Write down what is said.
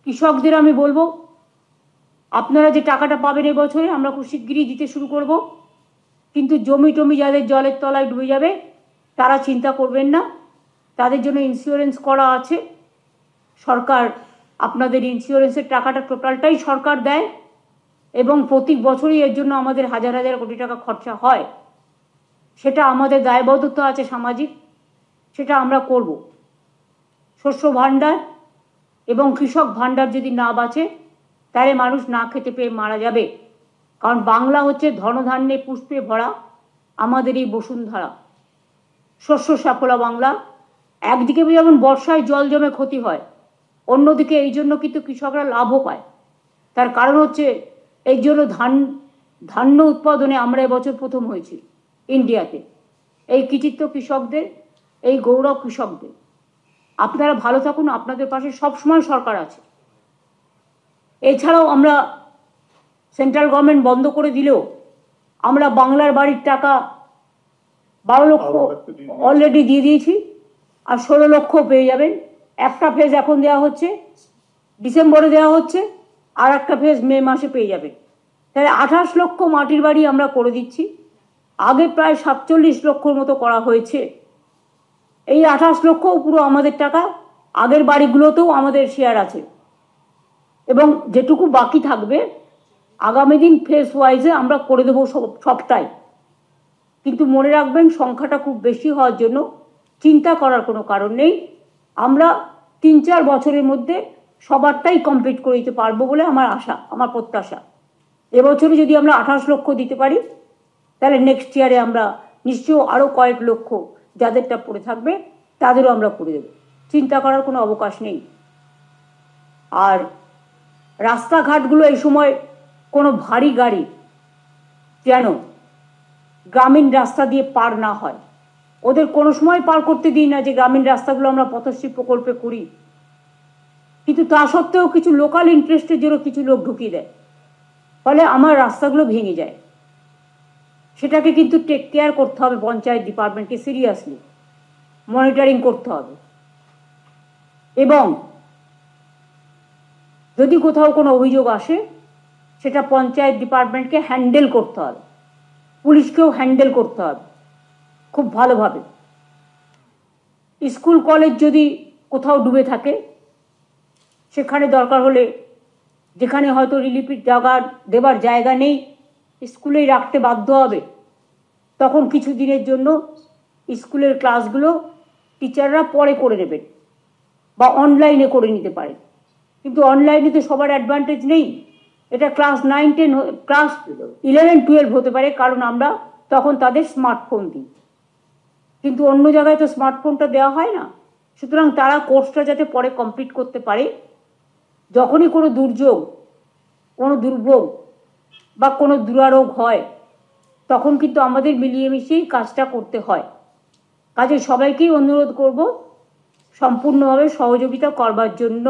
কৃষকদের আমি বলবো, আপনারা যে টাকাটা পাবেন এবছরে আমরা খুব শিগগিরই দিতে শুরু করব, কিন্তু জমি টমি যাদের জলের তলায় ডুবে যাবে তারা চিন্তা করবেন না, তাদের জন্য ইন্স্যুরেন্স করা আছে। সরকার আপনাদের ইন্স্যুরেন্সের টাকাটা টোটালটাই সরকার দেয় এবং প্রতি বছরই এর জন্য আমাদের হাজার হাজার কোটি টাকা খরচা হয়। সেটা আমাদের দায়বদ্ধতা আছে সামাজিক, সেটা আমরা করব। শস্য ভাণ্ডার এবং কৃষক ভাণ্ডার যদি না বাঁচে তাহলে মানুষ না খেতে পেয়ে মারা যাবে। কারণ বাংলা হচ্ছে ধনধান্যে পুষ্পে ভরা আমাদের এই বসুন্ধরা, শস্য সাফলা বাংলা। একদিকে যেমন বর্ষায় জল জমে ক্ষতি হয়, অন্যদিকে এই জন্য কিন্তু কৃষকরা লাভও পায়। তার কারণ হচ্ছে এই জন্য ধান্য উৎপাদনে আমরা এবছর প্রথম হয়েছি ইন্ডিয়াতে। এই কৃতিত্ব কৃষকদের, এই গৌরব কৃষকদের। আপনারা ভালো থাকুন, আপনাদের পাশে সবসময় সরকার আছে। এছাড়াও আমরা সেন্ট্রাল গভর্নমেন্ট বন্ধ করে দিলেও আমরা বাংলার বাড়ির টাকা 12 লক্ষ অলরেডি দিয়ে দিয়েছি, আর 16 লক্ষ পেয়ে যাবেন। একটা ফেজ এখন দেওয়া হচ্ছে, ডিসেম্বরে দেওয়া হচ্ছে, আর একটা ফেজ মে মাসে পেয়ে যাবেন। তাহলে 28 লক্ষ মাটির বাড়ি আমরা করে দিচ্ছি। আগে প্রায় 47 লক্ষর মতো করা হয়েছে। এই 28 লক্ষ পুরো আমাদের টাকা, আগের বাড়িগুলোতেও আমাদের শেয়ার আছে এবং যেটুকু বাকি থাকবে আগামী দিন ফেজ ওয়াইজে আমরা করে দেবো সবটাই। কিন্তু মনে রাখবেন, সংখ্যাটা খুব বেশি হওয়ার জন্য চিন্তা করার কোনো কারণ নেই। আমরা 3-4 বছরের মধ্যে সবারটাই কমপ্লিট করে দিতে পারবো বলে আমার আশা, আমার প্রত্যাশা। এবছরে যদি আমরা 28 লক্ষ দিতে পারি তাহলে নেক্সট ইয়ারে আমরা নিশ্চয়ই আরও কয়েক লক্ষ যাদেরটা পড়ে থাকবে তাদেরও আমরা করে দেব, চিন্তা করার কোনো অবকাশ নেই। আর রাস্তাঘাটগুলো এই সময় কোনো ভারী গাড়ি যেন গ্রামীণ রাস্তা দিয়ে পার না হয়, ওদের কোনো সময় পার করতে দিই না যে গ্রামীণ রাস্তাগুলো আমরা পথশ্রী প্রকল্পে করি, কিন্তু তা সত্ত্বেও কিছু লোকাল ইন্টারেস্টের জন্য কিছু লোক ঢুকিয়ে দেয়, ফলে আমার রাস্তাগুলো ভেঙে যায়। সেটাকে কিন্তু টেক কেয়ার করতে হবে, পঞ্চায়েত ডিপার্টমেন্টকে সিরিয়াসলি মনিটরিং করতে হবে। এবং যদি কোথাও কোনো অভিযোগ আসে সেটা পঞ্চায়েত ডিপার্টমেন্টকে হ্যান্ডেল করতে হবে, পুলিশকেও হ্যান্ডেল করতে হবে খুব ভালোভাবে। স্কুল কলেজ যদি কোথাও ডুবে থাকে সেখানে দরকার হলে, যেখানে হয়তো রিলিফের দেবার জায়গা নেই, স্কুলেই রাখতে বাধ্য হবে, তখন কিছু দিনের জন্য স্কুলের ক্লাসগুলো টিচাররা পরে করে নেবেন বা অনলাইনে করে নিতে পারেন। কিন্তু অনলাইনে তো সবার অ্যাডভান্টেজ নেই, এটা ক্লাস 9, 10, ক্লাস 11, 12 হতে পারে, কারণ আমরা তখন তাদের স্মার্টফোন দিই, কিন্তু অন্য জায়গায় তো স্মার্টফোনটা দেওয়া হয় না। সুতরাং তারা কোর্সটা যাতে পরে কমপ্লিট করতে পারে, যখনই কোনো দুর্যোগ, কোনো দুর্ভোগ বা কোনো দুরারোগ হয় তখন কিন্তু আমাদের মিলিয়ে মিশিয়েই কাজটা করতে হয়। কাজে সবাইকেই অনুরোধ করব সম্পূর্ণভাবে সহযোগিতা করবার জন্য।